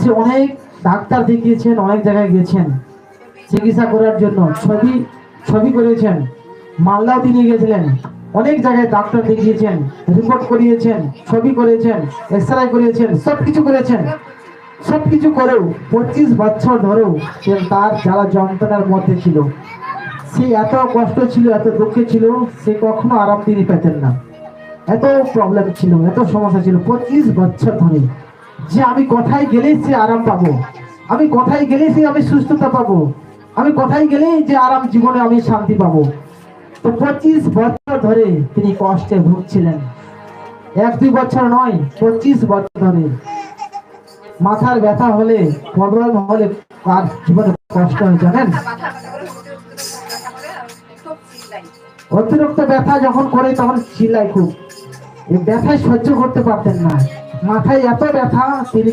সে অনেক ডাক্তার দেখিয়েছেন, অনেক জায়গায় গেছেন চিকিৎসা করার জন্য, ছবি ছবি করেছেন, মালদাও তিনি গেছিলেন, অনেক জায়গায় ডাক্তার দেখিয়েছেন, রিপোর্ট করিয়েছেন, ছবি করেছেন, এক্সরে করিয়েছেন, সবকিছু করেছেন। সবকিছু করেও 25 বছর ধরেও সে তার জ্বালা যন্ত্রণার মধ্যে ছিল। সে এত কষ্ট ছিল, এত দুঃখে ছিল, সে কখনো আরাম তিনি পেতেন না। এত প্রবলেম ছিল, এত সমস্যা ছিল 25 বছর ধরে, যে আমি কোথায় গেলেই সে আরাম পাবো, আমি কোথায় গেলেই সে আমি সুস্থতা পাবো, আমি কোথায় গেলেই যে আরাম জীবনে আমি শান্তি পাবো। তো 25 বছর ধরে তিনি কষ্টে ভুগছিলেন। 1-2 বছর নয়, 25 বছর ধরে। মাথার ব্যথা হলে, প্রবলেম হলে আর জীবনে কষ্ট হয় জানেন। অতিরিক্ত ব্যথা যখন করে তখন চিল্লাই খুব, এই ব্যথায় সহ্য করতে পারতেন না, মাথায় এত ব্যথা তিনি